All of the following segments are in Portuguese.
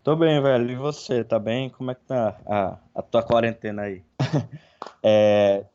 Tô bem, velho. E você, tá bem? Como é que tá a tua quarentena aí?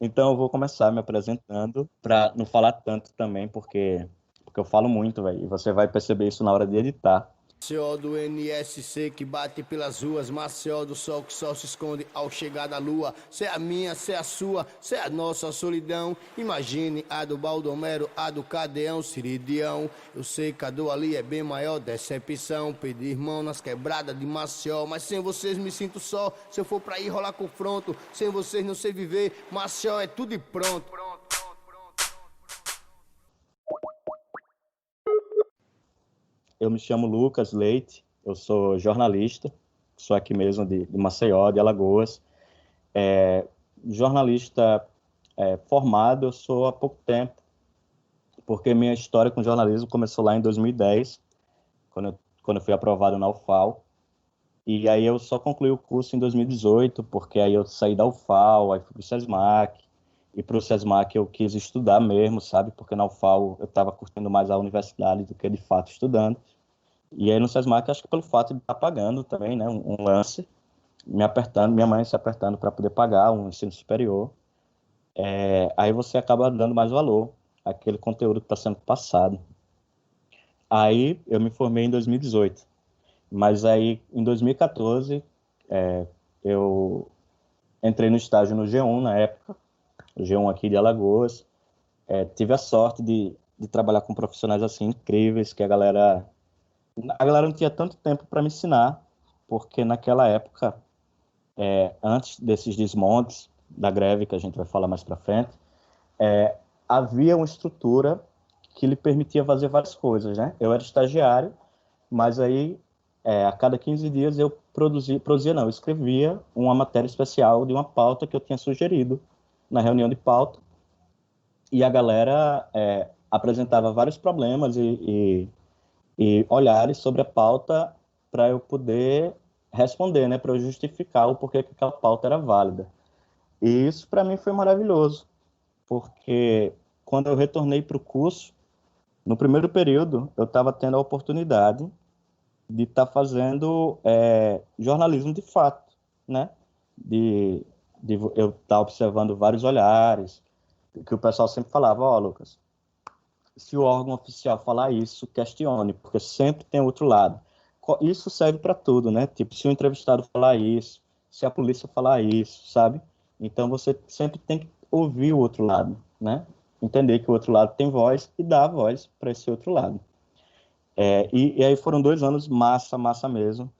Então eu vou começar me apresentando pra não falar tanto também, porque eu falo muito, velho. E você vai perceber isso na hora de editar. Maceió do NSC que bate pelas ruas, Maceió do sol que só se esconde ao chegar da lua. Cê é a minha, cê é a sua, cê é a nossa solidão. Imagine a do Baldomero, a do Cadeão, Siridião. Eu sei que a do ali é bem maior, decepção. Pedir mão nas quebradas de Maceió, mas sem vocês me sinto só. Se eu for pra ir rolar confronto, sem vocês não sei viver. Maceió é tudo e pronto. Eu me chamo Lucas Leite, eu sou jornalista, sou aqui mesmo de Maceió, de Alagoas. Jornalista formado, eu sou há pouco tempo, porque minha história com jornalismo começou lá em 2010, quando eu fui aprovado na UFAL. E aí eu só concluí o curso em 2018, porque aí eu saí da UFAL, aí fui para o SESMAC, e para o SESMAC eu quis estudar mesmo, sabe? Porque na UFAL eu estava curtindo mais a universidade do que de fato estudando. E aí no SESMAC, acho que pelo fato de estar pagando também, né, um lance, me apertando, minha mãe se apertando para poder pagar um ensino superior, aí você acaba dando mais valor àquele conteúdo que está sendo passado. Aí eu me formei em 2018, mas aí em 2014 eu entrei no estágio no G1 na época, o G1 aqui de Alagoas. Tive a sorte de trabalhar com profissionais assim incríveis, que a galera não tinha tanto tempo para me ensinar, porque naquela época, antes desses desmontes da greve que a gente vai falar mais para frente, havia uma estrutura que lhe permitia fazer várias coisas, né? Eu era estagiário, mas aí a cada 15 dias eu produzia não, eu escrevia uma matéria especial de uma pauta que eu tinha sugerido na reunião de pauta, e a galera apresentava vários problemas e olhares sobre a pauta para eu poder responder, né, para eu justificar o porquê que aquela pauta era válida. E isso para mim foi maravilhoso, porque quando eu retornei para o curso, no primeiro período, eu estava tendo a oportunidade de estar fazendo jornalismo de fato, né? De, de eu estar observando vários olhares, que o pessoal sempre falava, ó, Lucas, se o órgão oficial falar isso, questione, porque sempre tem outro lado. Isso serve para tudo, né? Tipo, se o entrevistado falar isso, se a polícia falar isso, sabe? Então você sempre tem que ouvir o outro lado, né? Entender que o outro lado tem voz e dar voz para esse outro lado. E aí foram 2 anos massa, massa mesmo.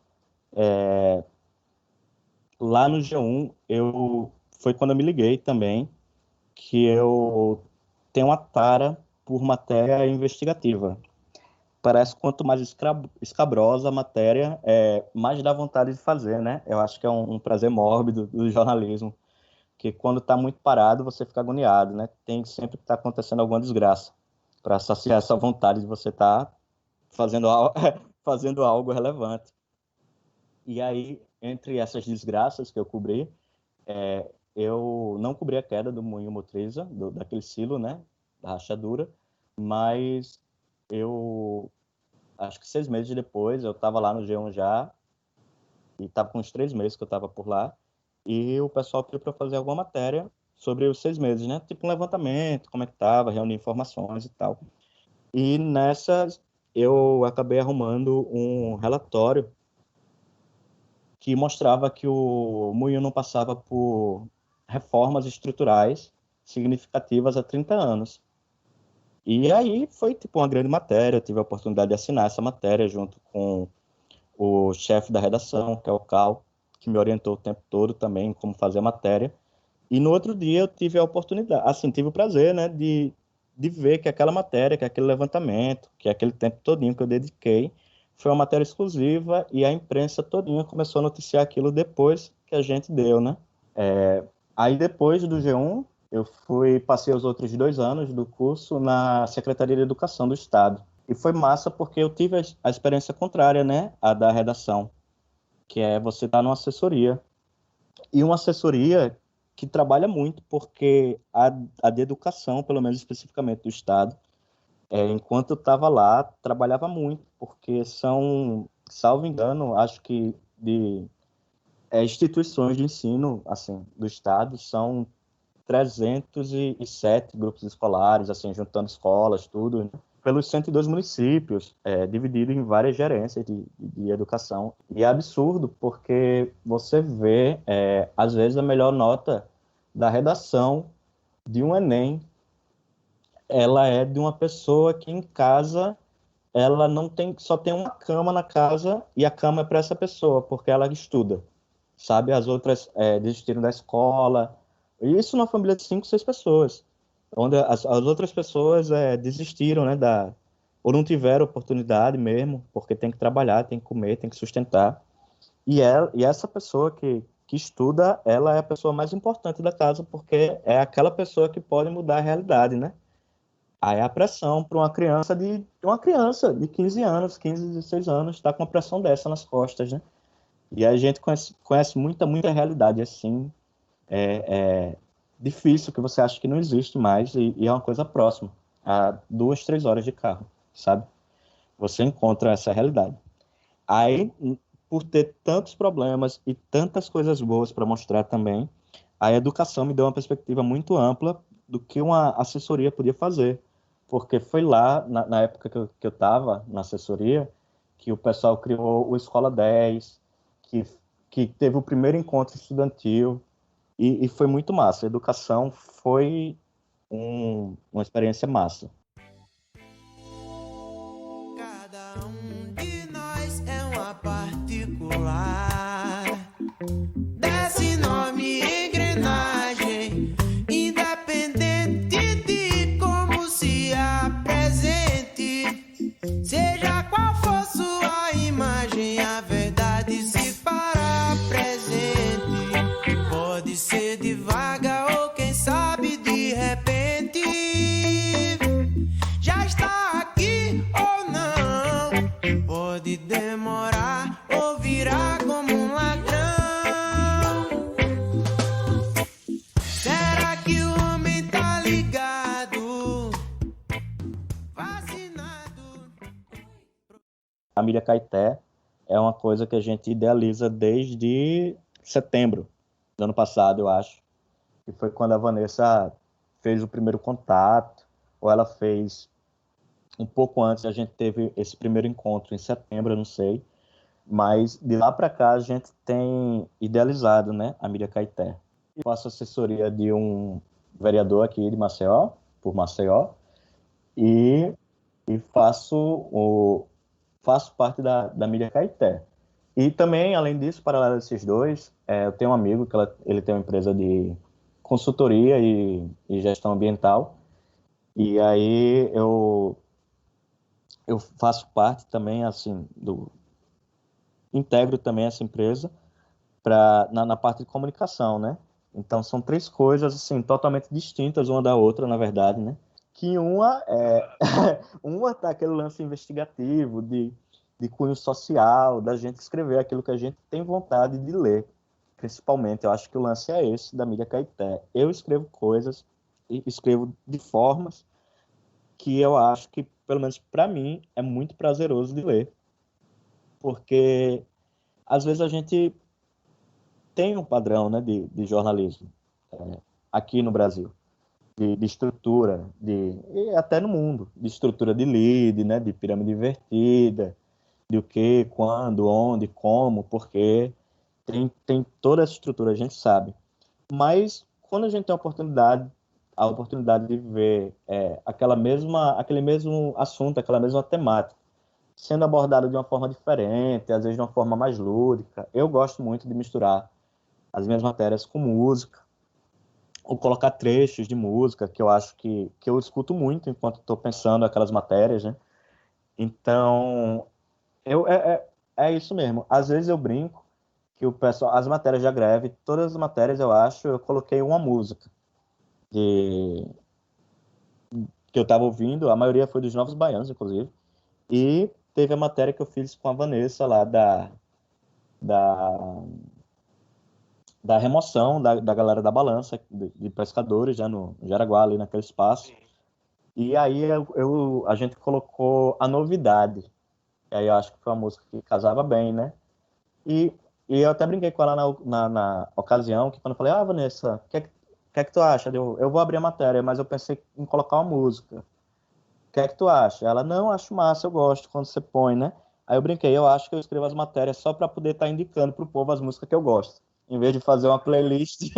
Lá no G1, foi quando eu me liguei também, que eu tenho uma tara por matéria investigativa. Parece que quanto mais escabrosa a matéria, mais dá vontade de fazer, né? Eu acho que é um prazer mórbido do jornalismo, que quando está muito parado, você fica agoniado, né? Tem sempre que estar acontecendo alguma desgraça para saciar essa vontade de você estar fazendo, fazendo algo relevante. E aí, entre essas desgraças que eu cobri, eu não cobri a queda do Moinho Motriza, daquele silo, né? Da rachadura, mas eu acho que 6 meses depois, eu estava lá no G1 já, e estava com uns 3 meses que eu estava por lá, e o pessoal pediu para fazer alguma matéria sobre os 6 meses, né? Tipo um levantamento, como é que estava, reunir informações e tal. E nessas, eu acabei arrumando um relatório que mostrava que o Moinho não passava por reformas estruturais significativas há 30 anos. E aí foi tipo uma grande matéria, eu tive a oportunidade de assinar essa matéria junto com o chefe da redação, que é o Cal, que me orientou o tempo todo também como fazer a matéria. E no outro dia eu tive a oportunidade, assim, tive o prazer, né, de ver que aquela matéria, que aquele levantamento, que aquele tempo todinho que eu dediquei, foi uma matéria exclusiva e a imprensa todinha começou a noticiar aquilo depois que a gente deu, né? Aí depois do G1, passei os outros 2 anos do curso na Secretaria de Educação do Estado. E foi massa porque eu tive a experiência contrária, né, a da redação, que é você estar numa assessoria. E uma assessoria que trabalha muito, porque a de educação, pelo menos especificamente do Estado, enquanto eu estava lá, trabalhava muito, porque são salvo engano, acho que instituições de ensino, assim, do estado são 307 grupos escolares, assim, juntando escolas, tudo, né? Pelos 102 municípios, dividido em várias gerências de educação. E é absurdo, porque você vê, às vezes, a melhor nota da redação de um Enem, ela é de uma pessoa que em casa, ela não tem, só tem uma cama na casa, e a cama é para essa pessoa, porque ela estuda, sabe? As outras desistiram da escola, e isso numa família de 5, 6 pessoas, onde as outras pessoas desistiram, né, ou não tiveram oportunidade mesmo, porque tem que trabalhar, tem que comer, tem que sustentar. E essa pessoa que estuda, ela é a pessoa mais importante da casa, porque é aquela pessoa que pode mudar a realidade, né? Aí a pressão para uma criança de 15 anos, 15, 16 anos, está com uma pressão dessa nas costas, né? E a gente conhece muita, muita realidade assim, difícil, que você acha que não existe mais, e é uma coisa próxima, a 2, 3 horas de carro, sabe? Você encontra essa realidade. Aí, por ter tantos problemas e tantas coisas boas para mostrar também, a educação me deu uma perspectiva muito ampla do que uma assessoria podia fazer. Porque foi lá, na época que eu estava na assessoria, que o pessoal criou o Escola 10, que teve o primeiro encontro estudantil, e foi muito massa. A educação foi uma experiência massa. Cada um de nós é uma particular dessa enorme engrenagem, independente de como se apresente, seja qual for sua imagem, a verdade se fará presente. Pode ser devagar ou quem sabe de repente já está aqui ou não. Pode demorar ou virá como um ladrão. Será que o homem tá ligado? Vacinado. A Família Caeté é uma coisa que a gente idealiza desde setembro do ano passado, eu acho, que foi quando a Vanessa fez o primeiro contato, ou ela fez um pouco antes. A gente teve esse primeiro encontro em setembro, eu não sei, mas de lá para cá a gente tem idealizado, né, a Família Caeté. Eu faço assessoria de um vereador aqui de Maceió, por Maceió, e, e faço parte da Mídia Caeté. E também, além disso, paralelo a esses dois, eu tenho um amigo que ele tem uma empresa de consultoria e gestão ambiental, e aí eu faço parte também, assim, integro também essa empresa na parte de comunicação, né? Então, são 3 coisas, assim, totalmente distintas uma da outra, na verdade, né? Que uma tá aquele lance investigativo, de cunho social, da gente escrever aquilo que a gente tem vontade de ler, principalmente. Eu acho que o lance é esse da Mídia Caeté. Eu escrevo coisas, e escrevo de formas que eu acho que, pelo menos para mim, é muito prazeroso de ler, porque às vezes a gente tem um padrão, né, de jornalismo, aqui no Brasil, de estrutura, e até no mundo, de estrutura de lead, né, de pirâmide invertida, de o que, quando, onde, como, porquê. Tem toda essa estrutura, a gente sabe. Mas quando a gente tem a oportunidade de ver aquele mesmo assunto, aquela mesma temática, sendo abordado de uma forma diferente, às vezes de uma forma mais lúdica. Eu gosto muito de misturar as minhas matérias com música, ou colocar trechos de música, que eu acho que eu escuto muito enquanto estou pensando aquelas matérias, né? Então, eu, é, é isso mesmo. Às vezes eu brinco que o pessoal, as matérias da greve, todas as matérias, eu acho, eu coloquei uma música de, que eu estava ouvindo, a maioria foi dos Novos Baianos, inclusive, e teve a matéria que eu fiz com a Vanessa lá da, da remoção da galera da balança, de pescadores, já no Jaraguá, ali naquele espaço. E aí a gente colocou a novidade. E aí eu acho que foi uma música que casava bem, né? E, e eu até brinquei com ela na ocasião, que quando eu falei, Vanessa, o que é que tu acha? Eu vou abrir a matéria, mas eu pensei em colocar uma música. O que é que tu acha? Ela, não, acho massa, eu gosto quando você põe, né? Aí eu brinquei, eu acho que eu escrevo as matérias só para poder estar indicando pro povo as músicas que eu gosto. Em vez de fazer uma playlist.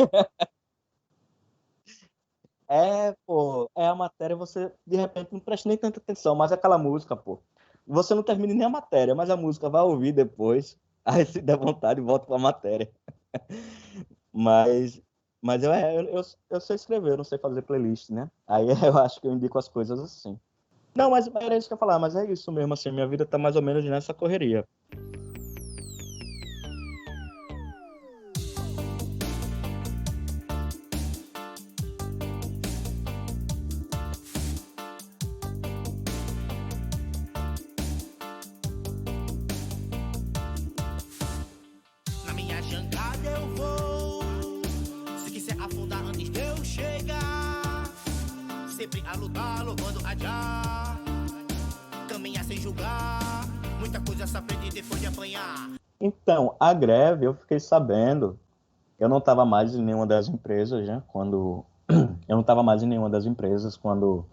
Pô, é a matéria, você de repente não presta nem tanta atenção, mas aquela música, pô, você não termina nem a matéria, mas a música vai ouvir depois, aí se der vontade, volta pra matéria. Mas, mas eu sei escrever, eu não sei fazer playlist, né? Aí eu acho que eu indico as coisas assim. Não, mas era isso que eu ia falar, mas é isso mesmo, assim, minha vida tá mais ou menos nessa correria. Na minha jangada eu vou. Se quiser afundar antes de eu chegar, sempre a lutar, louvando a Jah. Caminhar sem julgar, muita coisa se aprende depois de apanhar. Então, a greve, eu fiquei sabendo, eu não estava mais em nenhuma das empresas, né? Quando eu não estava mais em nenhuma das empresas quando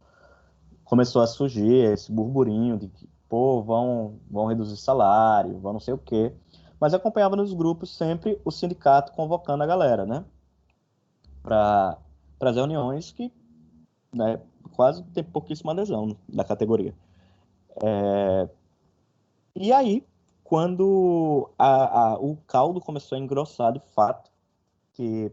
começou a surgir esse burburinho de que, pô, vão reduzir salário, vão não sei o quê. Mas eu acompanhava nos grupos sempre o sindicato convocando a galera, né? Para as reuniões que, né, quase tem pouquíssima adesão da categoria. E aí, quando o caldo começou a engrossar de fato, que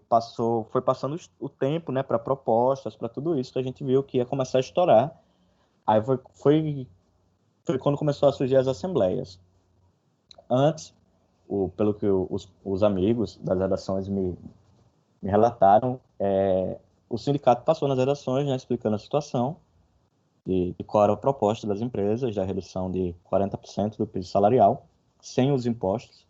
foi passando o tempo, né, para propostas, para tudo isso, que a gente viu que ia começar a estourar. Aí foi quando começou a surgir as assembleias. Antes, pelo que os amigos das redações me relataram, o sindicato passou nas redações, né, explicando a situação de qual era a proposta das empresas, da redução de 40% do piso salarial, sem os impostos.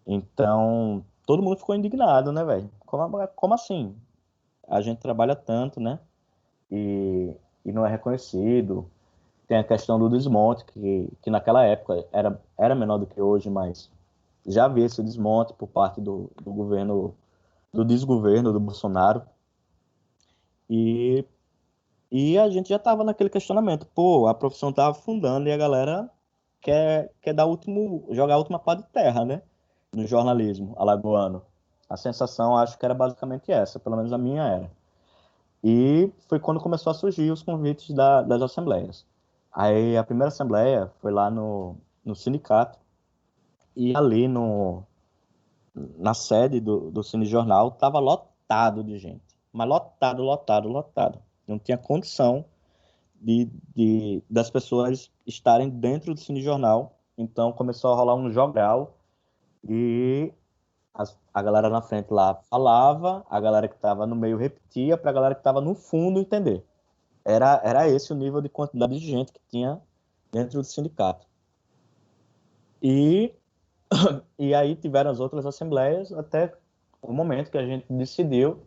Então, todo mundo ficou indignado, né, velho? Como assim? A gente trabalha tanto, né? E, e não é reconhecido. Tem a questão do desmonte, que naquela época era menor do que hoje, mas já havia esse desmonte por parte do governo, do desgoverno do Bolsonaro. E, e a gente já estava naquele questionamento. Pô, a profissão estava afundando e a galera quer jogar a última pá de terra, né? No jornalismo alagoano. A sensação, acho que era basicamente essa, pelo menos a minha era. E foi quando começou a surgir os convites das assembleias. Aí a primeira assembleia foi lá no sindicato, e ali na sede do Cinejornal estava lotado de gente. Mas lotado, lotado, lotado. Não tinha condição das pessoas estarem dentro do Cinejornal. Então começou a rolar um jogral e a galera na frente lá falava, a galera que estava no meio repetia para a galera que estava no fundo entender. Era esse o nível de quantidade de gente que tinha dentro do sindicato. E, e aí tiveram as outras assembleias até o momento que a gente decidiu,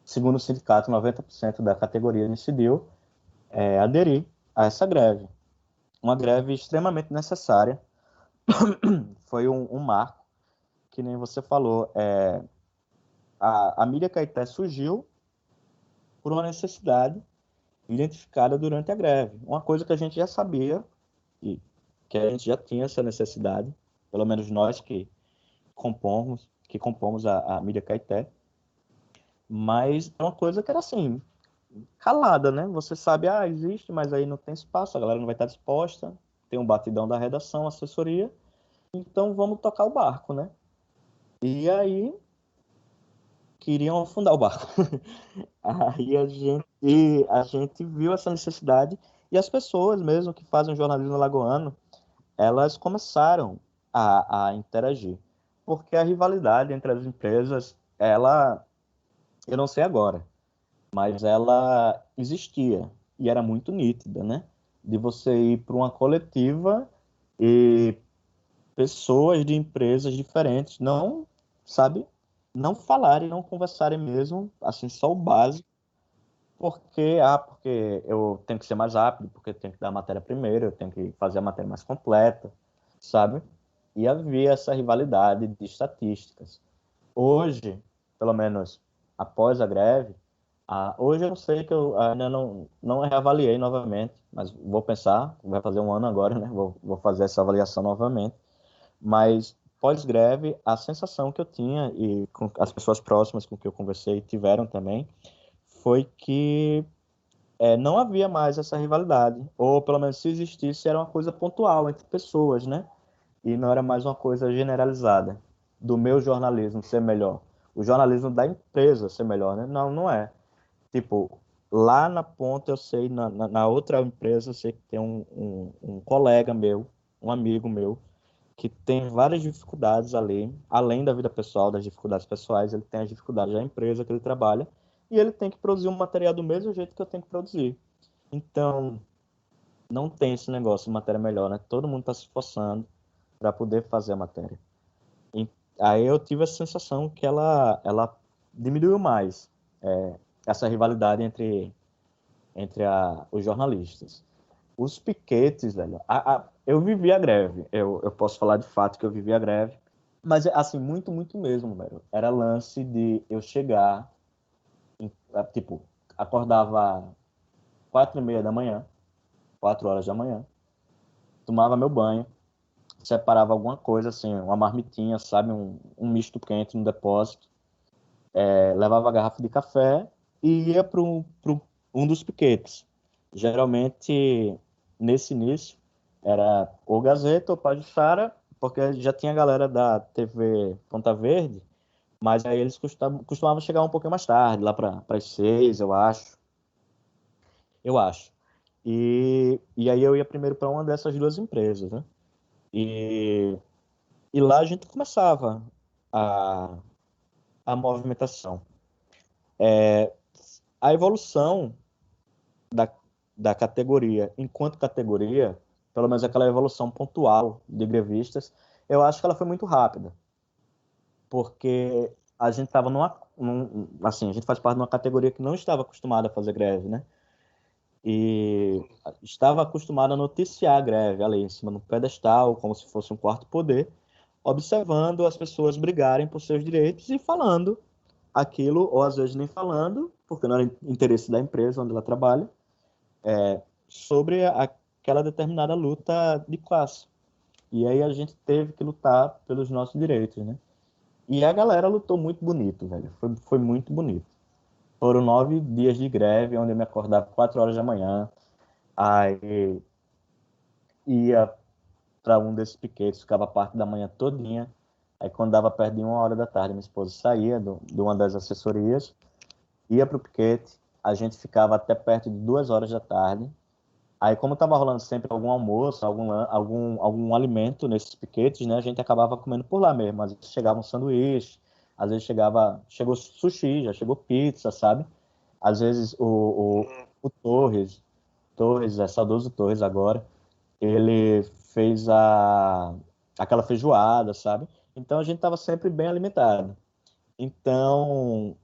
segundo o sindicato, 90% da categoria decidiu aderir a essa greve. Uma greve extremamente necessária. Foi um marco, que nem você falou. A Mídia Caeté surgiu por uma necessidade identificada durante a greve. Uma coisa que a gente já sabia, e que a gente já tinha essa necessidade, pelo menos nós que compomos a Mídia Caeté, mas é uma coisa que era assim, calada, né? Você sabe, existe, mas aí não tem espaço, a galera não vai estar disposta, tem um batidão da redação, assessoria, então vamos tocar o barco, né? E aí queriam afundar o barco. Aí a gente viu essa necessidade e as pessoas mesmo que fazem jornalismo alagoano, elas começaram a interagir. Porque a rivalidade entre as empresas, eu não sei agora, mas ela existia e era muito nítida, né? De você ir para uma coletiva e pessoas de empresas diferentes não, sabe, não falarem, não conversarem mesmo, assim, só o básico. porque eu tenho que ser mais rápido, porque eu tenho que dar a matéria primeiro, eu tenho que fazer a matéria mais completa, sabe? E havia essa rivalidade de estatísticas. Hoje, pelo menos após a greve, hoje eu sei que eu ainda não reavaliei novamente, mas vou pensar, vai fazer um ano agora, né? Vou fazer essa avaliação novamente. Mas pós-greve, a sensação que eu tinha, e com as pessoas próximas com que eu conversei tiveram também, foi que não havia mais essa rivalidade, ou pelo menos se existisse, era uma coisa pontual entre pessoas, né? E não era mais uma coisa generalizada, do meu jornalismo ser melhor, o jornalismo da empresa ser melhor, né? Não, não é. Tipo, lá na ponta eu sei, na outra empresa eu sei que tem um colega meu, um amigo meu, que tem várias dificuldades ali, além da vida pessoal, das dificuldades pessoais, ele tem as dificuldades da empresa que ele trabalha, e ele tem que produzir um material do mesmo jeito que eu tenho que produzir. Então, não tem esse negócio de matéria melhor, né? Todo mundo está se esforçando para poder fazer a matéria. E aí eu tive a sensação que ela diminuiu mais essa rivalidade entre os jornalistas. Os piquetes, velho, eu vivi a greve, eu posso falar de fato que eu vivi a greve, mas assim, muito, muito mesmo, velho. Era lance de eu chegar, tipo, acordava 4:30 da manhã, 4 horas da manhã, tomava meu banho, separava alguma coisa, assim, uma marmitinha, sabe, um misto quente no depósito, levava a garrafa de café e ia para um dos piquetes. Geralmente, nesse início, era ou Gazeta ou Pajuçara, porque já tinha galera da TV Ponta Verde, mas aí eles costumavam chegar um pouquinho mais tarde, lá para as 6, eu acho. Eu acho. E aí eu ia primeiro para uma dessas duas empresas, né? E, e lá a gente começava a, a movimentação. A evolução da, da categoria, enquanto categoria, pelo menos aquela evolução pontual de grevistas, eu acho que ela foi muito rápida, porque a gente estava assim, a gente faz parte de uma categoria que não estava acostumada a fazer greve, né? E estava acostumado a noticiar a greve ali em cima no pedestal, como se fosse um quarto poder, observando as pessoas brigarem por seus direitos e falando aquilo, ou às vezes nem falando, porque não era interesse da empresa onde ela trabalha, sobre aquela determinada luta de classe. E aí a gente teve que lutar pelos nossos direitos, né? E a galera lutou muito bonito, velho. Foi muito bonito. Foram 9 dias de greve, onde eu me acordava 4 horas da manhã, aí ia para um desses piquetes, ficava a parte da manhã todinha. Aí quando dava perto de 1 hora da tarde, minha esposa saía de uma das assessorias, ia para o piquete, a gente ficava até perto de 2 horas da tarde. Aí, como estava rolando sempre algum almoço, algum alimento nesses piquetes, né, a gente acabava comendo por lá mesmo. Às vezes chegava um sanduíche, às vezes chegou sushi, já chegou pizza, sabe? Às vezes o Torres, saudoso Torres agora, ele fez aquela feijoada, sabe? Então a gente estava sempre bem alimentado. Então,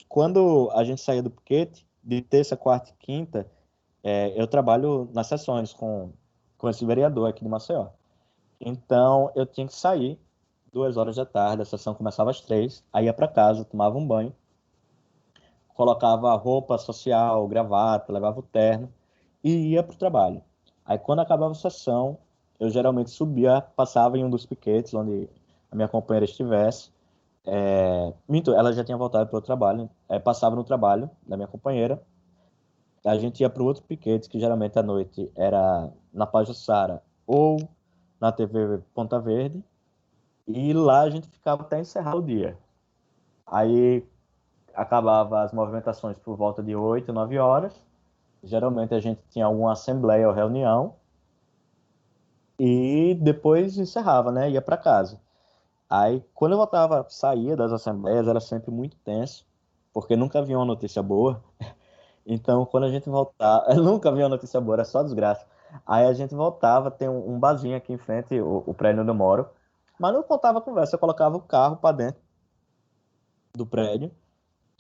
quando a gente saía do piquete, de terça, quarta e quinta, eu trabalho nas sessões com esse vereador aqui de Maceió. Então, eu tinha que sair 2 horas da tarde, a sessão começava às 3, aí ia para casa, tomava um banho, colocava roupa social, gravata, levava o terno e ia para o trabalho. Aí, quando acabava a sessão, eu geralmente subia, passava em um dos piquetes, onde a minha companheira estivesse. Minto, ela já tinha voltado para o trabalho, passava no trabalho da minha companheira, a gente ia para o outro piquete, que geralmente à noite era na Pajuçara ou na TV Ponta Verde, e lá a gente ficava até encerrar o dia. Aí acabava as movimentações por volta de 8, 9 horas. Geralmente a gente tinha alguma assembleia ou reunião e depois encerrava, né? Ia para casa. Aí quando eu voltava, saía das assembleias, era sempre muito tenso, porque nunca havia uma notícia boa. Então, quando a gente voltava, eu nunca vi uma notícia boa, era só desgraça. Aí a gente voltava, tem um barzinho aqui em frente, o prédio onde eu moro, mas não contava conversa, eu colocava o carro para dentro do prédio,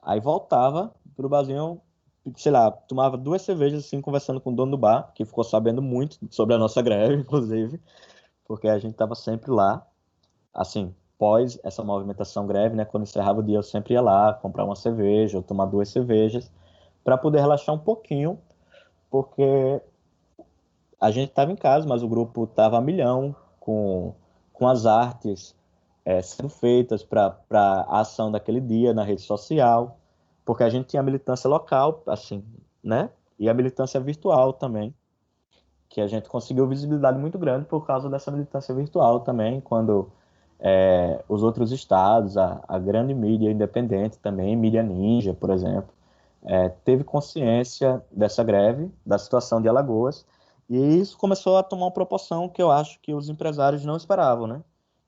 aí voltava pro barzinho sei lá, tomava 2 cervejas assim, conversando com o dono do bar, que ficou sabendo muito sobre a nossa greve, inclusive, porque a gente estava sempre lá, assim, pós essa movimentação greve, né? Quando encerrava o dia, eu sempre ia lá comprar uma cerveja ou tomar 2 cervejas para poder relaxar um pouquinho, porque a gente estava em casa, mas o grupo estava a milhão com as artes sendo feitas para a ação daquele dia na rede social, porque a gente tinha militância local, assim, né? E a militância virtual também, que a gente conseguiu visibilidade muito grande por causa dessa militância virtual também, quando os outros estados, a grande mídia independente também, mídia ninja, por exemplo, teve consciência dessa greve, da situação de Alagoas, e isso começou a tomar uma proporção que eu acho que os empresários não esperavam, né?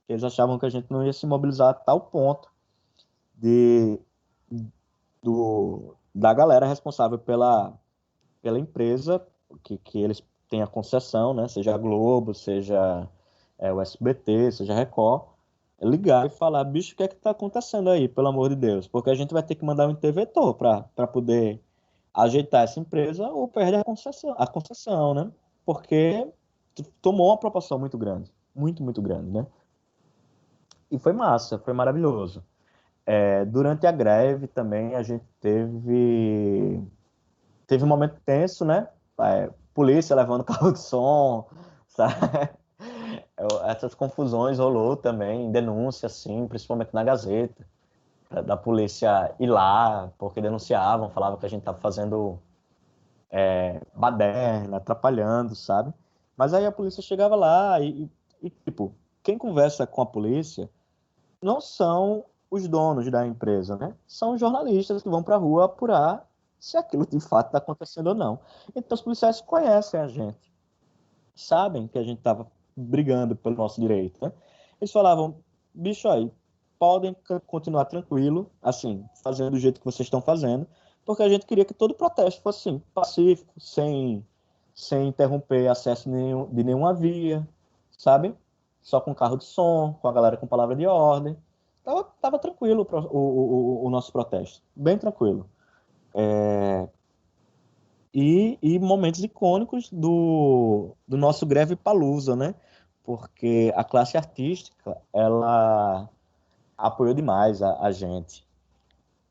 Eles achavam que a gente não ia se mobilizar a tal ponto de, da galera responsável pela empresa, que eles têm a concessão, né? Seja a Globo, seja o SBT, seja a Record, ligar e falar, bicho, o que é que tá acontecendo aí, pelo amor de Deus? Porque a gente vai ter que mandar um interventor para poder ajeitar essa empresa ou perde a concessão, né? Porque tomou uma proporção muito grande, muito, muito grande, né? E foi massa, foi maravilhoso. Durante a greve também a gente teve um momento tenso, né? Polícia levando carro de som, sabe? Essas confusões rolou também, denúncia, assim, principalmente na Gazeta, da polícia ir lá, porque denunciavam, falavam que a gente estava fazendo baderna, atrapalhando, sabe? Mas aí a polícia chegava lá tipo, quem conversa com a polícia não são os donos da empresa, né? São os jornalistas que vão para a rua apurar se aquilo de fato está acontecendo ou não. Então os policiais conhecem a gente, sabem que a gente estava brigando pelo nosso direito, né? Eles falavam, bicho aí, podem continuar tranquilo, assim, fazendo do jeito que vocês estão fazendo, porque a gente queria que todo protesto fosse assim, pacífico, sem interromper acesso de nenhuma via, sabe? Só com carro de som, com a galera com palavra de ordem. Tava tranquilo o nosso protesto, bem tranquilo. E momentos icônicos do nosso Greve Palusa, né? Porque a classe artística, ela apoiou demais a gente.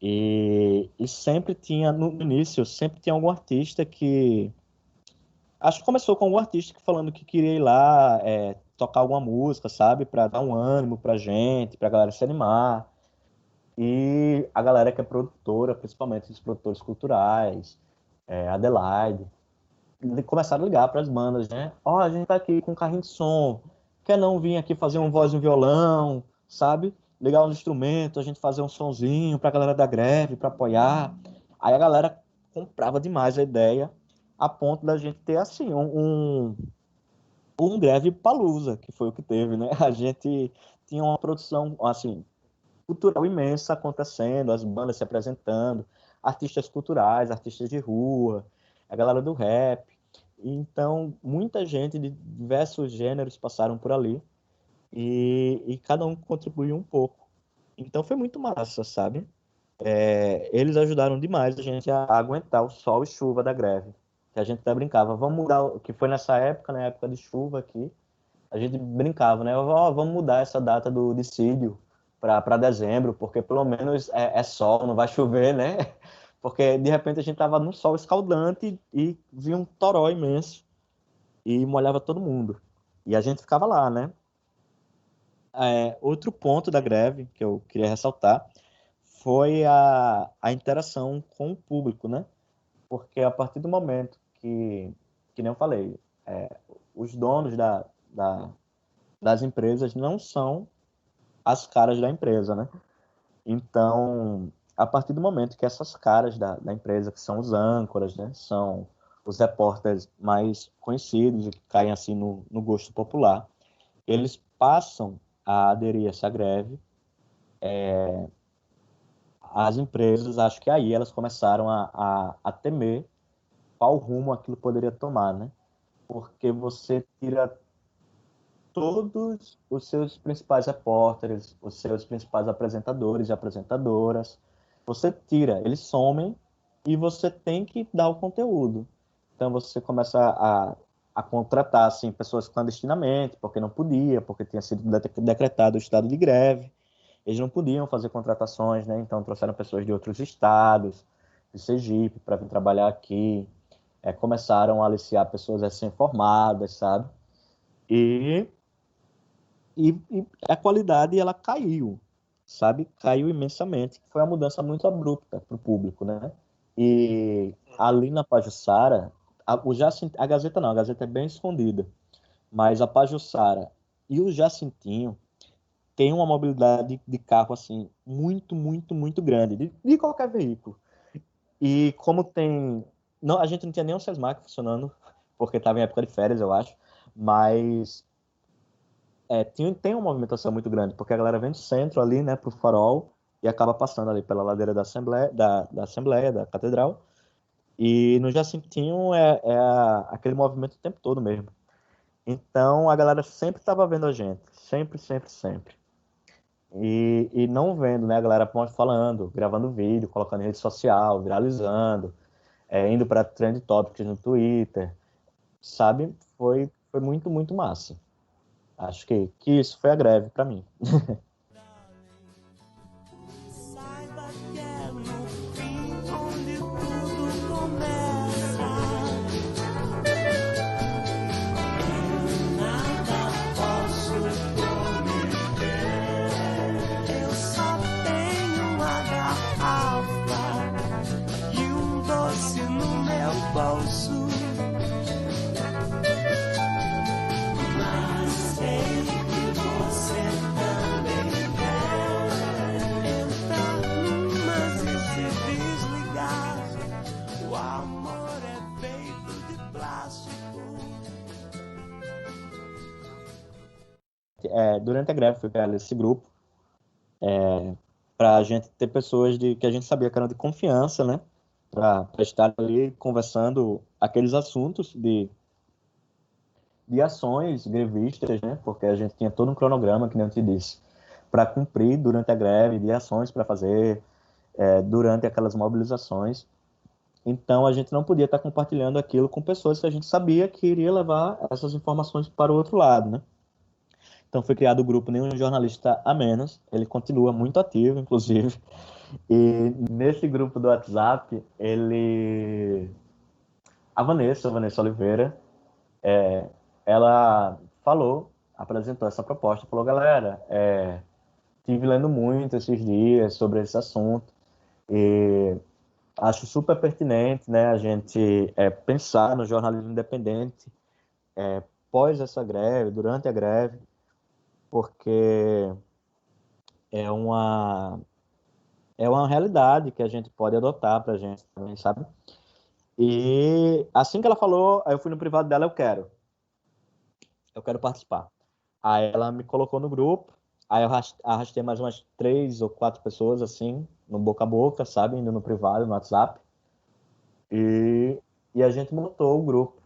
E sempre tinha, no início, sempre tinha algum artista que... Acho que começou com algum artista falando que queria ir lá tocar alguma música, sabe? Para dar um ânimo pra gente, pra galera se animar. E a galera que é produtora, principalmente os produtores culturais, Adelaide, começaram a ligar para as bandas, né? Ó, a gente tá aqui com um carrinho de som, quer não vir aqui fazer um voz e um violão, sabe? Ligar uns instrumentos, a gente fazer um sonzinho pra galera da greve, para apoiar. Aí a galera comprava demais a ideia, a ponto da gente ter, assim, um greve palusa, que foi o que teve, né? A gente tinha uma produção, assim, cultural imensa acontecendo, as bandas se apresentando, artistas culturais, artistas de rua, a galera do rap. Então, muita gente de diversos gêneros passaram por ali e cada um contribuiu um pouco. Então, foi muito massa, sabe? Eles ajudaram demais a gente a aguentar o sol e chuva da greve. Que a gente até brincava, vamos mudar, que foi nessa época, na época de chuva aqui, a gente brincava, né? Ó, vamos mudar essa data do dissídio para dezembro, porque pelo menos é sol, não vai chover, né? Porque de repente a gente tava num sol escaldante e vinha um toró imenso e molhava todo mundo. E a gente ficava lá, né? Outro ponto da greve que eu queria ressaltar foi a interação com o público, né? Porque a partir do momento que nem eu falei, os donos das empresas não são as caras da empresa, né? Então, a partir do momento que essas caras da empresa, que são os âncoras, né? São os repórteres mais conhecidos e que caem assim no gosto popular, eles passam a aderir a essa greve. As empresas, acho que aí elas começaram a temer qual rumo aquilo poderia tomar, né? Porque você tira todos os seus principais repórteres, os seus principais apresentadores e apresentadoras, você tira, eles somem e você tem que dar o conteúdo. Então você começa a contratar assim, pessoas clandestinamente, porque não podia, porque tinha sido decretado o estado de greve. Eles não podiam fazer contratações, né? Então trouxeram pessoas de outros estados, de Sergipe, para vir trabalhar aqui. Começaram a aliciar pessoas recém-formadas, sabe? E, e a qualidade ela caiu, sabe? Caiu imensamente. Foi uma mudança muito abrupta para o público, né? E ali na Pajuçara, a Gazeta não, a Gazeta é bem escondida, mas a Pajuçara e o Jacintinho tem uma mobilidade de carro assim muito, muito, muito grande, de qualquer veículo. E como tem. Não, a gente não tinha nem um Sesmac funcionando, porque estava em época de férias, eu acho, mas tem uma movimentação muito grande, porque a galera vem do centro ali, né, pro Farol, e acaba passando ali pela ladeira da Assembleia, da Catedral, e no Jacintinho aquele movimento o tempo todo mesmo. Então a galera sempre estava vendo a gente, sempre, sempre, sempre. E não vendo, né, a galera falando, gravando vídeo, colocando em rede social, viralizando, indo para trend topics no Twitter, sabe? Foi muito, muito massa. Acho que isso foi a greve para mim. Saiba que é no fim onde tudo começa. Eu nada posso prometer. Eu só tenho uma garrafa e um doce no meu bolso. Mas sei que você também quer entrar numas e se desligar. O amor é feito de plástico. Durante a greve, fui criado esse grupo para a gente ter pessoas que a gente sabia que eram de confiança, né? Para estar ali conversando aqueles assuntos de ações grevistas, né? Porque a gente tinha todo um cronograma, que nem eu te disse, para cumprir durante a greve, de ações para fazer durante aquelas mobilizações. Então a gente não podia estar compartilhando aquilo com pessoas que a gente sabia que iria levar essas informações para o outro lado, né? Então foi criado o grupo Nenhum Jornalista a Menos, ele continua muito ativo, inclusive. E nesse grupo do WhatsApp, a Vanessa Oliveira, ela apresentou essa proposta, falou, galera, estive lendo muito esses dias sobre esse assunto e acho super pertinente, né, a gente pensar no jornalismo independente pós essa greve, durante a greve, porque é uma, é uma realidade que a gente pode adotar para a gente também, sabe? E assim que ela falou, aí eu fui no privado dela, eu quero participar. Aí ela me colocou no grupo, aí eu arrastei mais umas 3 ou 4 pessoas, assim, no boca a boca, sabe? Indo no privado, no WhatsApp. E, e a gente montou o grupo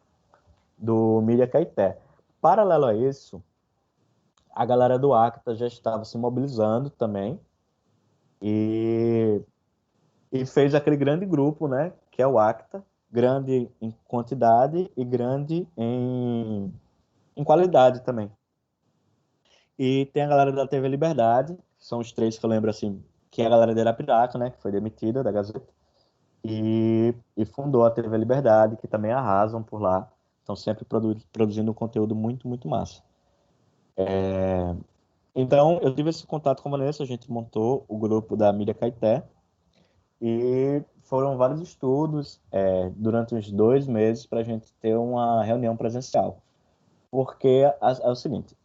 do Mídia Caeté. Paralelo a isso, a galera do Acta já estava se mobilizando também e, e fez aquele grande grupo, né? Que é o Acta, grande em quantidade e grande em qualidade também. E tem a galera da TV Liberdade, são os três que eu lembro assim, que é a galera de Arapiraca, né, que foi demitida da Gazeta, e fundou a TV Liberdade, que também arrasam por lá, estão sempre produzindo um conteúdo muito, muito massa. Então, eu tive esse contato com a Vanessa, a gente montou o grupo da Mídia Caeté, e foram vários estudos durante uns 2 meses para a gente ter uma reunião presencial. Porque é o seguinte,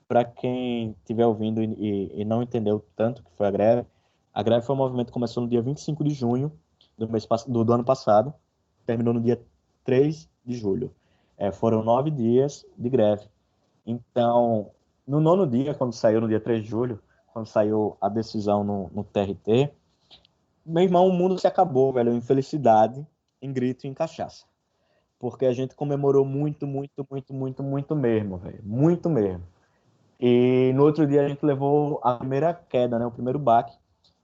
para quem estiver ouvindo e não entendeu tanto que foi a greve foi um movimento que começou no dia 25 de junho do ano passado, terminou no dia 3 de julho. Foram 9 dias de greve. Então, no nono dia, quando saiu no dia 3 de julho, quando saiu a decisão no TRT, meu irmão, o mundo se acabou, velho, em felicidade, em grito e em cachaça. Porque a gente comemorou muito, muito, muito, muito, muito mesmo, velho. Muito mesmo. E no outro dia a gente levou a primeira queda, né, o primeiro baque,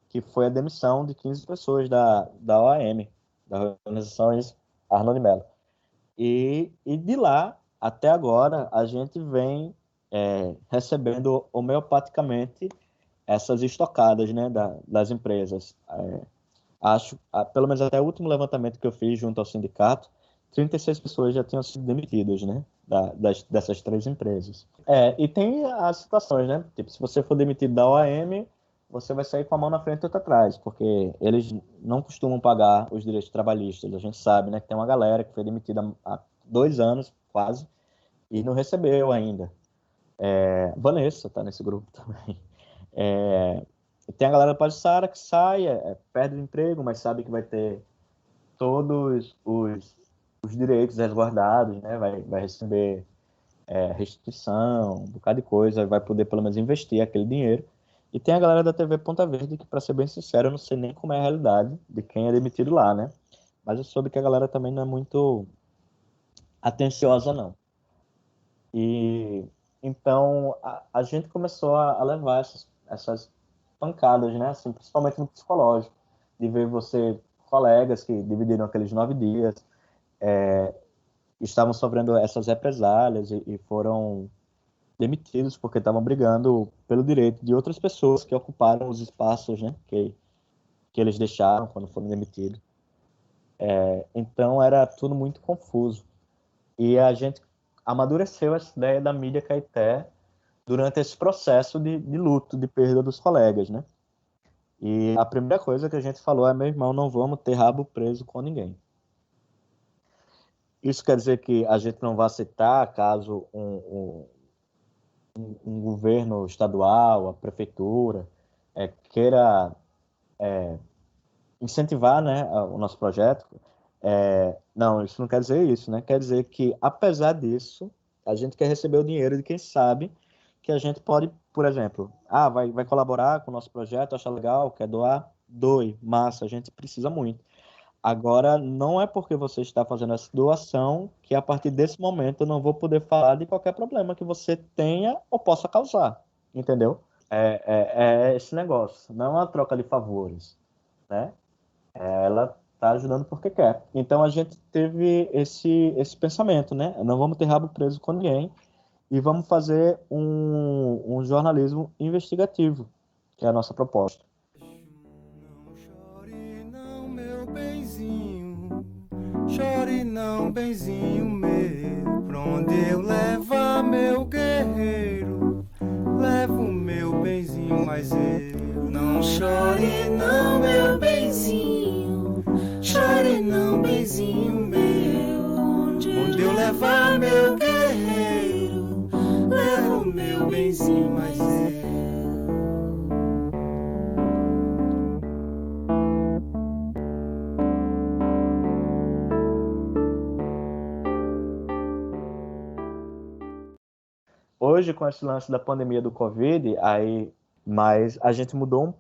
que foi a demissão de 15 pessoas da OAM, das organizações Arnold Mello. E de lá, até agora, a gente vem recebendo homeopaticamente essas estocadas, né, das empresas. Acho, pelo menos até o último levantamento que eu fiz junto ao sindicato, 36 pessoas já tinham sido demitidas, né, dessas 3 empresas. E tem as situações, né, tipo, se você for demitido da OAM, você vai sair com a mão na frente e outra atrás, porque eles não costumam pagar os direitos trabalhistas. A gente sabe, né, que tem uma galera que foi demitida há 2 anos, quase, e não recebeu ainda. Vanessa está nesse grupo também. Tem a galera da Pajuçara que sai, perde o emprego, mas sabe que vai ter todos os direitos resguardados, né? Vai receber restituição, um bocado de coisa, vai poder pelo menos investir aquele dinheiro. E tem a galera da TV Ponta Verde que, para ser bem sincero, eu não sei nem como é a realidade de quem é demitido lá, né? Mas eu soube que a galera também não é muito atenciosa, não. E então a gente começou a levar essas pancadas, né? Assim, principalmente no psicológico, de ver você, colegas que dividiram aqueles 9 dias, estavam sofrendo essas represálias e foram demitidos porque estavam brigando pelo direito de outras pessoas que ocuparam os espaços, né? Que eles deixaram quando foram demitidos. Então era tudo muito confuso. E a gente amadureceu essa ideia da mídia Caeté durante esse processo de luto, de perda dos colegas, né? E a primeira coisa que a gente falou é: meu irmão, não vamos ter rabo preso com ninguém. Isso quer dizer que a gente não vai aceitar caso um governo estadual, a prefeitura, queira incentivar, né, o nosso projeto. Não, isso não quer dizer isso, né? Quer dizer que, apesar disso, a gente quer receber o dinheiro de quem sabe que a gente pode, por exemplo, vai colaborar com o nosso projeto, acha legal, quer doar, doe, massa, a gente precisa muito. Agora, não é porque você está fazendo essa doação que, a partir desse momento, eu não vou poder falar de qualquer problema que você tenha ou possa causar, entendeu? É esse negócio, não é uma troca de favores, né? Ela está ajudando porque quer. Então, a gente teve esse pensamento, né? Não vamos ter rabo preso com ninguém e vamos fazer um jornalismo investigativo, que é a nossa proposta. Não chore não, meu benzinho, chore não, benzinho meu, pra onde eu levar meu guerreiro, levo meu benzinho, mas eu não chore não, meu benzinho, chore não, benzinho meu, onde eu levar meu guerreiro, levo meu benzinho, mas eu. Hoje, com esse lance da pandemia do Covid, mas a gente mudou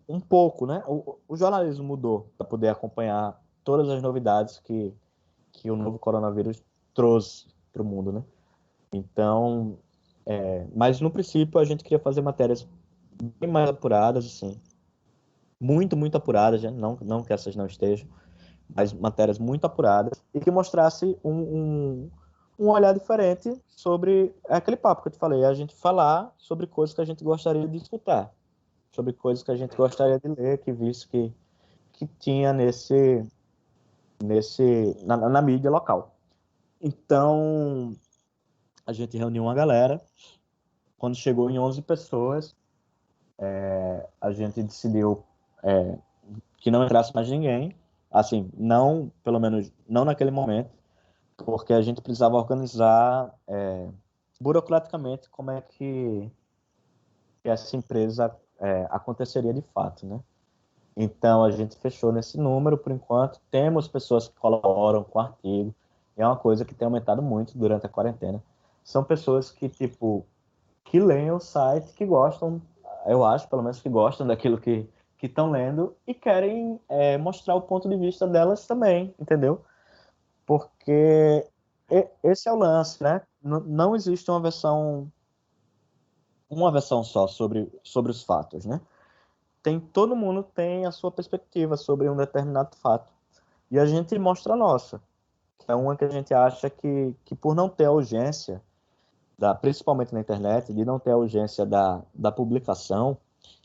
um pouco, né? O jornalismo mudou para poder acompanhar todas as novidades que o novo coronavírus trouxe para o mundo, né? Então, mas no princípio a gente queria fazer matérias bem mais apuradas, assim, muito apuradas, né? Não que essas não estejam, mas matérias muito apuradas e que mostrasse um olhar diferente sobre aquele papo que eu te falei, a gente falar sobre coisas que a gente gostaria de escutar, sobre coisas que a gente gostaria de ler, que visse que tinha na mídia local. Então, a gente reuniu uma galera. Quando chegou em 11 pessoas, a gente decidiu que não entrasse mais ninguém, assim, não, pelo menos não naquele momento, porque a gente precisava organizar burocraticamente como é que essa empresa aconteceria de fato, né? Então, a gente fechou nesse número por enquanto. Temos pessoas que colaboram com artigo, e é uma coisa que tem aumentado muito durante a quarentena. São pessoas que, tipo, que leem o site, que gostam, eu acho, pelo menos que gostam daquilo que estão lendo e querem mostrar o ponto de vista delas também, entendeu? Porque esse é o lance, né? Não existe uma versão só sobre os fatos, né? Todo mundo tem a sua perspectiva sobre um determinado fato. e a gente mostra a nossa. É uma que a gente acha que por não ter a urgência, principalmente na internet, de não ter a urgência da publicação,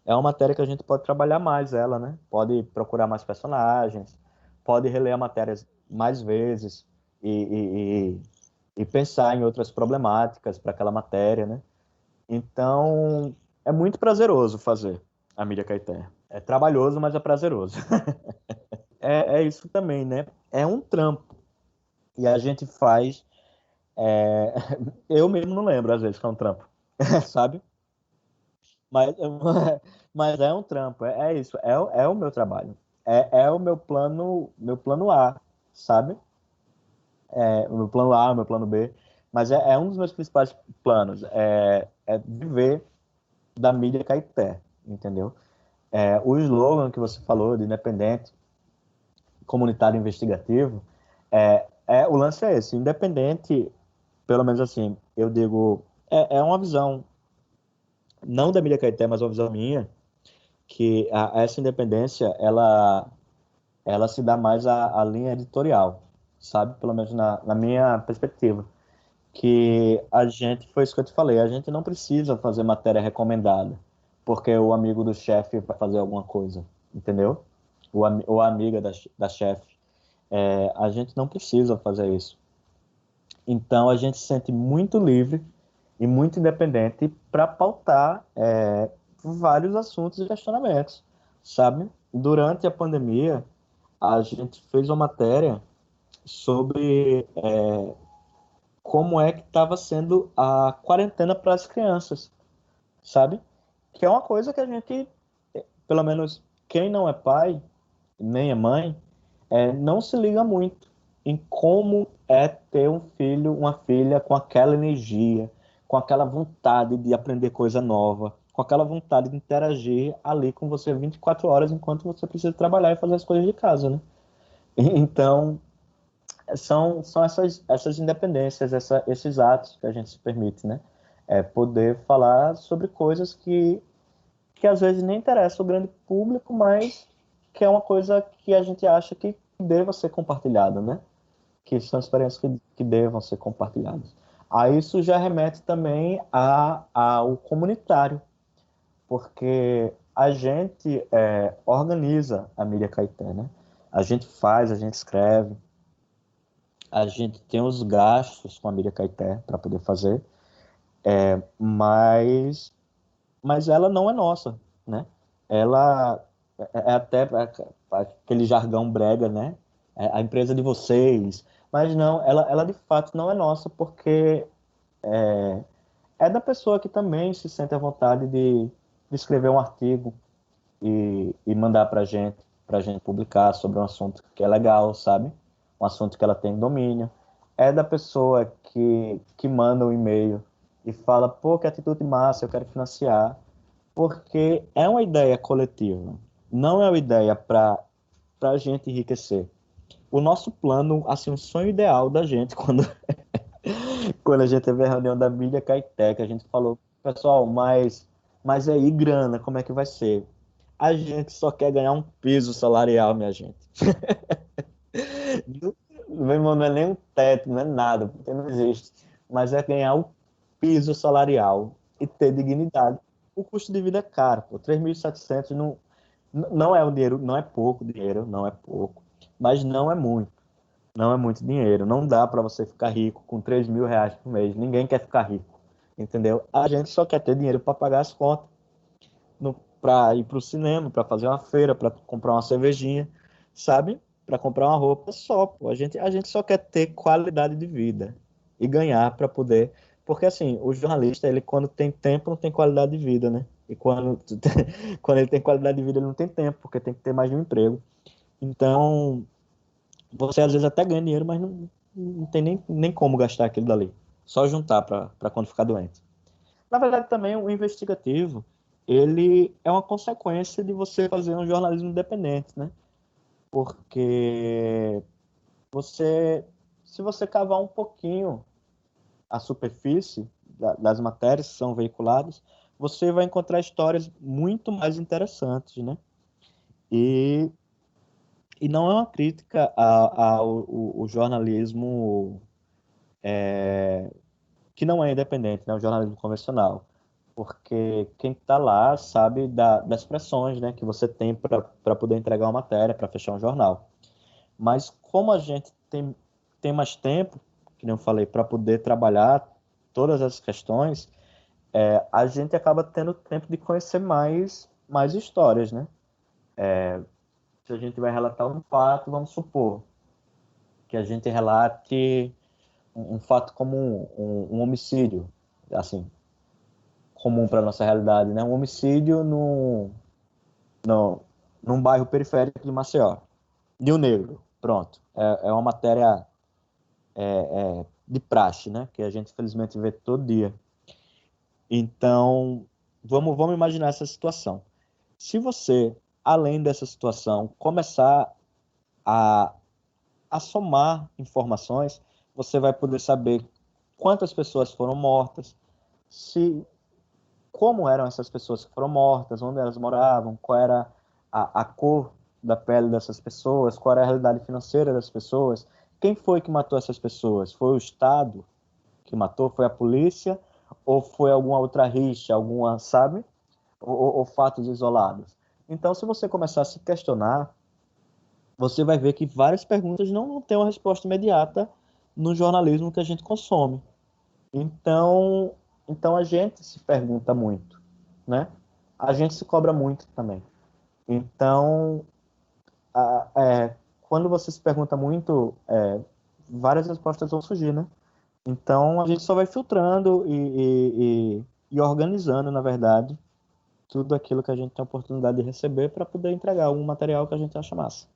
é uma matéria que a gente pode trabalhar mais ela, né? Pode procurar mais personagens, pode reler a matéria mais vezes e pensar em outras problemáticas para aquela matéria, né? Então, é muito prazeroso fazer a mídia Caeté. É trabalhoso, mas é prazeroso. É isso também, né? É um trampo. E a gente faz. é, Eu mesmo não lembro, às vezes, que é um trampo, sabe? Mas, mas é um trampo, é isso, é o meu trabalho. É o meu plano A, sabe? O meu plano A, o meu plano B. Mas é um dos meus principais planos, é viver da mídia Caeté, entendeu? O slogan que você falou de independente, comunitário investigativo, o lance é esse, independente, pelo menos assim, eu digo, uma visão, não da mídia Caeté, mas uma visão minha, que essa independência, ela se dá mais à linha editorial, sabe? Pelo menos na minha perspectiva. Que a gente, foi isso que eu te falei, a gente não precisa fazer matéria recomendada, porque o amigo do chefe vai fazer alguma coisa, entendeu? Ou a amiga da chefe. A gente não precisa fazer isso. Então a gente se sente muito livre e muito independente para pautar vários assuntos e questionamentos, sabe? Durante a pandemia, a gente fez uma matéria sobre como é que estava sendo a quarentena para as crianças, sabe? Que é uma coisa que a gente, pelo menos quem não é pai, nem é mãe, não se liga muito em como é ter um filho, uma filha com aquela energia, com aquela vontade de aprender coisa nova, com aquela vontade de interagir ali com você 24 horas enquanto você precisa trabalhar e fazer as coisas de casa, né? Então, são essas independências, esses atos que a gente se permite, né? Poder falar sobre coisas que às vezes nem interessam o grande público, mas que é uma coisa que a gente acha que deva ser compartilhada, né? Que são experiências que devam ser compartilhadas. Aí isso já remete também ao comunitário, porque a gente organiza a mídia Caeté, né? A gente faz, a gente escreve, a gente tem os gastos com a mídia Caeté para poder fazer, mas ela não é nossa, né? Ela até aquele jargão brega, né? A empresa de vocês, mas não, ela de fato não é nossa, porque é da pessoa que também se sente à vontade de escrever um artigo e mandar para gente publicar sobre um assunto que é legal, sabe? Um assunto que ela tem domínio. É da pessoa que manda um e-mail e fala, pô, que atitude massa, eu quero financiar. Porque é uma ideia coletiva, não é uma ideia para a gente enriquecer. O nosso plano, assim, o sonho ideal da gente, quando a gente teve a reunião da mídia Caeté, a gente falou, pessoal, mas aí grana, como é que vai ser? A gente só quer ganhar um piso salarial, minha gente. Meu irmão, não é nem um teto, não é nada, porque não existe. Mas é ganhar o piso salarial e ter dignidade. O custo de vida é caro, pô. 3.700 não é um dinheiro, não é pouco dinheiro, não é pouco, mas não é muito. Não é muito dinheiro. Não dá para você ficar rico com 3.000 reais por mês. Ninguém quer ficar rico, entendeu? A gente só quer ter dinheiro para pagar as contas, para ir para o cinema, para fazer uma feira, para comprar uma cervejinha, sabe? Para comprar uma roupa só, pô. A gente só quer ter qualidade de vida e ganhar para poder. Porque assim, o jornalista, ele quando tem tempo, não tem qualidade de vida, né? E quando, quando ele tem qualidade de vida, ele não tem tempo, porque tem que ter mais de um emprego. Então, você às vezes até ganha dinheiro, mas não tem nem como gastar aquilo dali. Só juntar para quando ficar doente. Na verdade, também o investigativo, ele é uma consequência de você fazer um jornalismo independente, né? Porque você, se você cavar um pouquinho a superfície das matérias que são veiculadas, você vai encontrar histórias muito mais interessantes, né? E E não é uma crítica ao jornalismo que não é independente, né? O jornalismo convencional. Porque quem está lá sabe das pressões, né, que você tem para poder entregar uma matéria, para fechar um jornal. Mas como a gente tem mais tempo, que nem eu falei, para poder trabalhar todas as questões, a gente acaba tendo tempo de conhecer mais histórias, né? Se a gente vai relatar um fato, vamos supor que a gente relate um fato como um homicídio, assim, comum para nossa realidade, né? Um homicídio no, num bairro periférico de Maceió, Rio Negro, pronto. É uma matéria de praxe, né? Que a gente infelizmente vê todo dia. Então, vamos imaginar essa situação. Se você, além dessa situação, começar a, a somar informações, você vai poder saber quantas pessoas foram mortas, se como eram essas pessoas que foram mortas, onde elas moravam, qual era a cor da pele dessas pessoas, qual era a realidade financeira das pessoas, quem foi que matou essas pessoas? Foi o Estado que matou? Foi a polícia? Ou foi alguma outra rixa, alguma, sabe? Ou fatos isolados? Então, se você começar a se questionar, você vai ver que várias perguntas não têm uma resposta imediata no jornalismo que a gente consome. Então, então a gente se pergunta muito, né? A gente se cobra muito também. Então, quando você se pergunta muito, várias respostas vão surgir, né? Então, a gente só vai filtrando e organizando, na verdade, tudo aquilo que a gente tem a oportunidade de receber para poder entregar um material que a gente acha massa.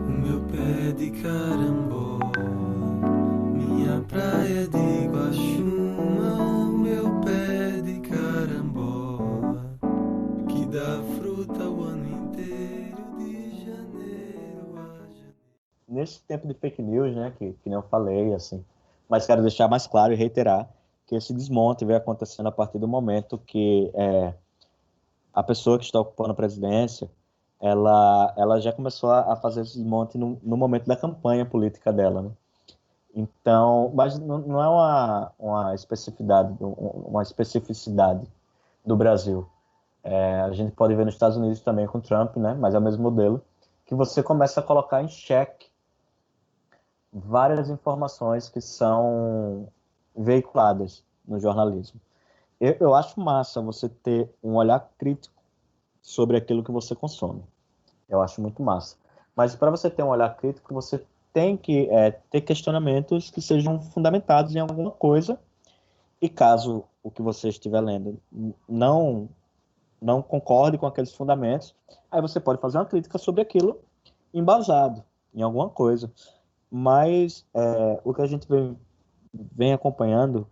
O meu pé de carambola, minha praia de Guaxuma, o meu pé de carambola, que dá fruta o ano inteiro, de janeiro a janeiro. Nesse tempo de fake news, né, que nem eu falei, assim, mas quero deixar mais claro e reiterar que esse desmonte vem acontecendo a partir do momento que a pessoa que está ocupando a presidência, ela já começou a fazer esse desmonte no momento da campanha política dela, né? Então, mas não é uma especificidade do Brasil. A gente pode ver nos Estados Unidos também com Trump, né? Mas é o mesmo modelo, que você começa a colocar em xeque várias informações que são veiculadas no jornalismo. Eu acho massa você ter um olhar crítico sobre aquilo que você consome. Eu acho muito massa. Mas para você ter um olhar crítico, você tem que ter questionamentos que sejam fundamentados em alguma coisa. E caso o que você estiver lendo não concorde com aqueles fundamentos, aí você pode fazer uma crítica sobre aquilo embasado em alguma coisa. Mas o que a gente vem acompanhando,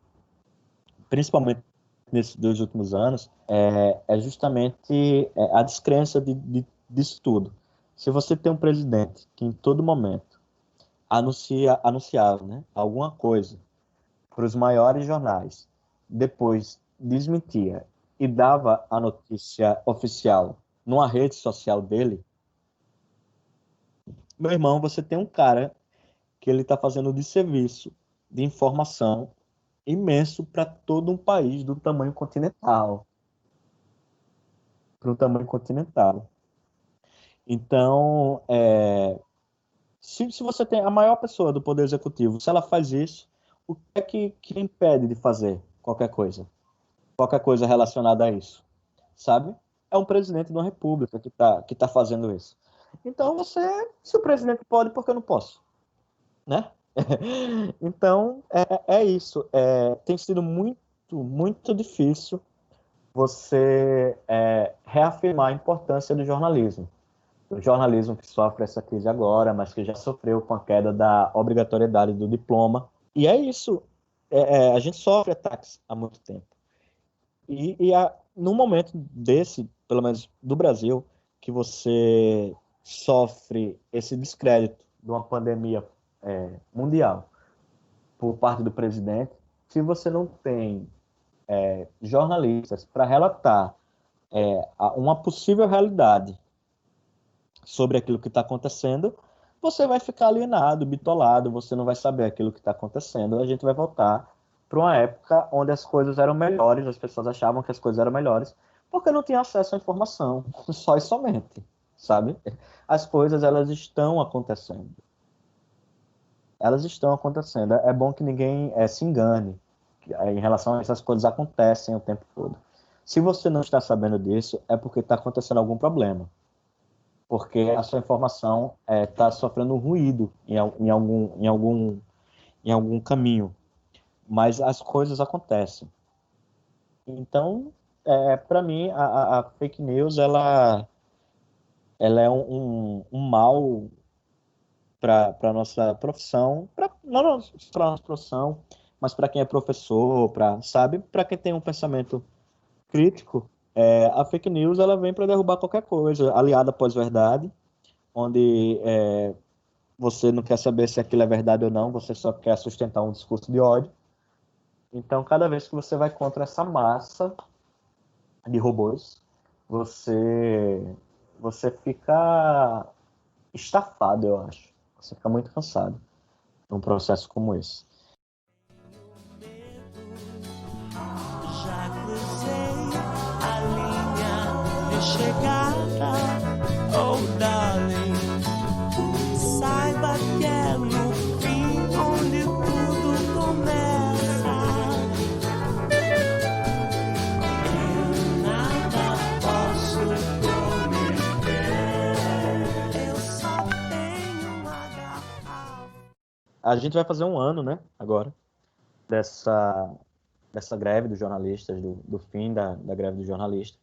principalmente nesses 2 últimos anos, é justamente a descrença disso tudo. Se você tem um presidente que em todo momento anunciava, né, alguma coisa para os maiores jornais, depois desmentia e dava a notícia oficial numa rede social dele, meu irmão, você tem um cara que ele está fazendo de serviço de informação imenso para todo um país do tamanho continental, para um tamanho continental. Então, se você tem a maior pessoa do Poder Executivo, se ela faz isso, o que é que impede de fazer qualquer coisa? Qualquer coisa relacionada a isso, sabe? É um presidente de uma república que tá fazendo isso. Então, se o presidente pode, por que eu não posso? Né? Então, é isso. Tem sido muito, muito difícil você reafirmar a importância do jornalismo. O jornalismo que sofre essa crise agora, mas que já sofreu com a queda da obrigatoriedade do diploma. E é isso. A gente sofre ataques há muito tempo. num momento desse, pelo menos do Brasil, que você sofre esse descrédito de uma pandemia mundial por parte do presidente, se você não tem jornalistas para relatar uma possível realidade sobre aquilo que está acontecendo, você vai ficar alienado, bitolado, você não vai saber aquilo que está acontecendo. A gente vai voltar para uma época onde as coisas eram melhores, as pessoas achavam que as coisas eram melhores, porque não tinha acesso à informação, só e somente, sabe? As coisas, elas estão acontecendo. Elas estão acontecendo. É bom que ninguém se engane em relação a essas coisas acontecem o tempo todo. Se você não está sabendo disso, é porque está acontecendo algum problema. Porque a sua informação está sofrendo um ruído em algum caminho. Mas as coisas acontecem. Então, para mim, a fake news, ela é um mal para a nossa profissão, não para a nossa profissão, mas para quem é professor, para quem tem um pensamento crítico, a fake news ela vem para derrubar qualquer coisa, aliada à pós-verdade, onde você não quer saber se aquilo é verdade ou não, você só quer sustentar um discurso de ódio. Então, cada vez que você vai contra essa massa de robôs, você fica estafado, eu acho. Você fica muito cansado num processo como esse. Já cruzei a linha de chegada, oh darling. Saiba que é no fim onde tudo começa. Eu nada posso prometer, eu só tenho uma garrafa. A gente vai fazer um ano, né, agora, dessa greve dos jornalistas, do fim da greve dos jornalistas.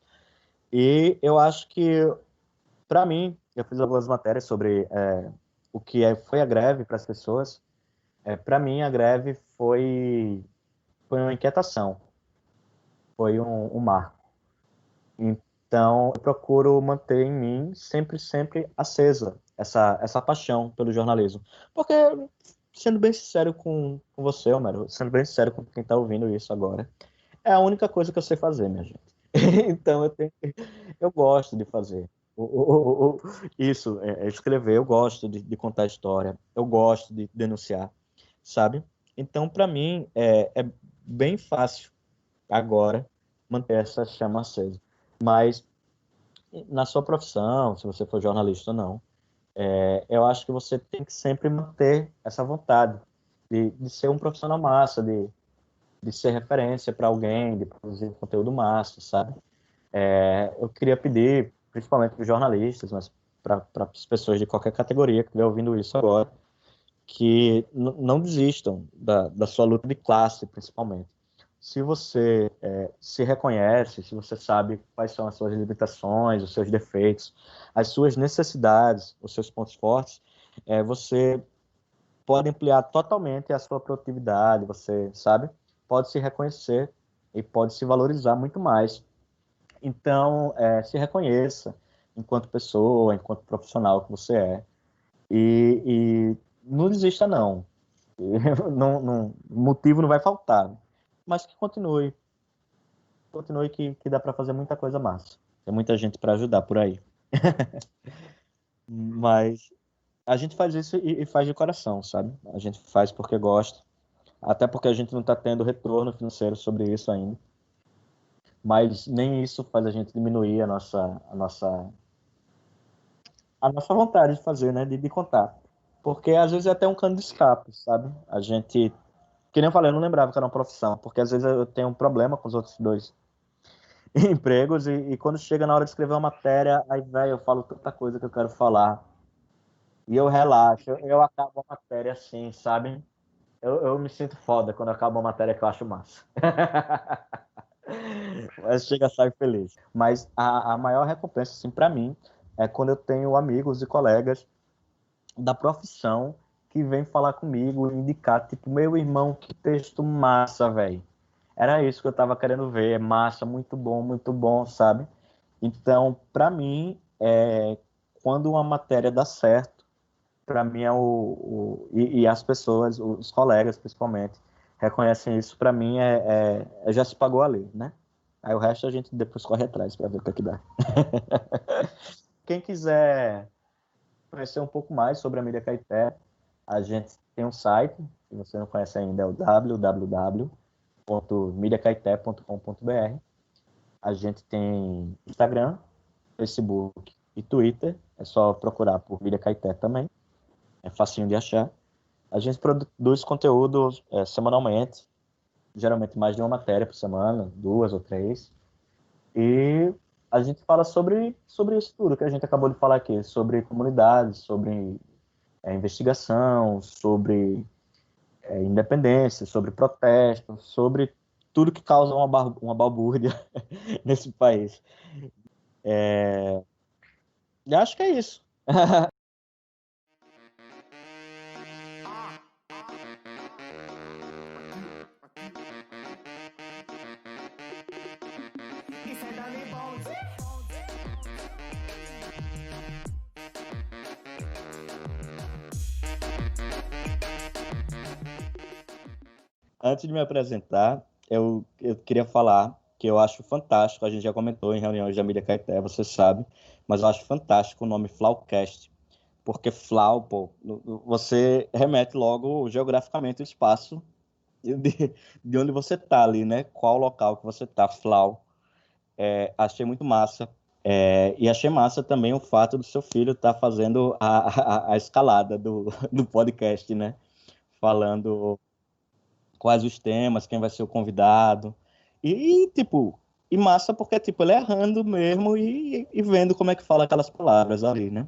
E eu acho que, para mim, eu fiz algumas matérias sobre o que foi a greve para as pessoas. Para mim, a greve foi uma inquietação, foi um marco. Então, eu procuro manter em mim sempre acesa essa paixão pelo jornalismo. Porque, sendo bem sincero com você, Homero, sendo bem sincero com quem está ouvindo isso agora, é a única coisa que eu sei fazer, minha gente. Então, eu gosto de fazer isso, escrever, eu gosto de contar história, eu gosto de denunciar, sabe? Então, para mim, é bem fácil agora manter essa chama acesa. Mas, na sua profissão, se você for jornalista ou não, eu acho que você tem que sempre manter essa vontade de ser um profissional massa, de ser referência para alguém, de produzir conteúdo massa, sabe? Eu queria pedir, principalmente para os jornalistas, mas para as pessoas de qualquer categoria que estiver ouvindo isso agora, que não desistam da sua luta de classe, principalmente. Se você se reconhece, se você sabe quais são as suas limitações, os seus defeitos, as suas necessidades, os seus pontos fortes, você pode ampliar totalmente a sua produtividade, você, sabe? Pode se reconhecer e pode se valorizar muito mais. Então, se reconheça enquanto pessoa, enquanto profissional que você é. E não desista, não. Motivo não vai faltar. Mas que continue. Continue que dá para fazer muita coisa massa. Tem muita gente para ajudar por aí. Mas a gente faz isso e faz de coração, sabe? A gente faz porque gosta. Até porque a gente não está tendo retorno financeiro sobre isso ainda. Mas nem isso faz a gente diminuir a nossa vontade de fazer, né? De contar. Porque às vezes é até um cano de escape, sabe? A gente, que nem eu falei, eu não lembrava que era uma profissão, porque às vezes eu tenho um problema com os outros dois empregos e quando chega na hora de escrever uma matéria, aí, velho, eu falo tanta coisa que eu quero falar e eu relaxo, eu acabo a matéria assim, sabe? Eu me sinto foda quando acabo uma matéria que eu acho massa. Mas chega, sai feliz. Mas a maior recompensa, assim, para mim, é quando eu tenho amigos e colegas da profissão que vêm falar comigo e indicar, tipo, meu irmão, que texto massa, velho. Era isso que eu estava querendo ver. É massa, muito bom, sabe? Então, para mim, quando uma matéria dá certo, para mim e as pessoas, os colegas principalmente, reconhecem isso, para mim já se pagou ali, né? Aí o resto a gente depois corre atrás para ver o que é que dá. Quem quiser conhecer um pouco mais sobre a Mídia Caeté, a gente tem um site, se você não conhece ainda, é o www.mediacaeté.com.br. A gente tem Instagram, Facebook e Twitter, é só procurar por Mídia Caeté também, é facinho de achar. A gente produz conteúdo semanalmente, geralmente mais de uma matéria por semana, 2 ou 3, e a gente fala sobre isso tudo que a gente acabou de falar aqui, sobre comunidade, sobre investigação, sobre independência, sobre protesto, sobre tudo que causa uma balbúrdia nesse país. E acho que é isso. Antes de me apresentar, eu queria falar que eu acho fantástico, a gente já comentou em reuniões da Mídia Caeté, você sabe, mas eu acho fantástico o nome Flaucast, porque Flau, pô, você remete logo geograficamente o espaço de onde você tá ali, né? Qual local que você tá, Flau. Achei muito massa. E achei massa também o fato do seu filho estar fazendo a escalada do podcast, né? Falando quais os temas, quem vai ser o convidado. Tipo, e massa porque, tipo, ele errando mesmo e vendo como é que fala aquelas palavras ali, né?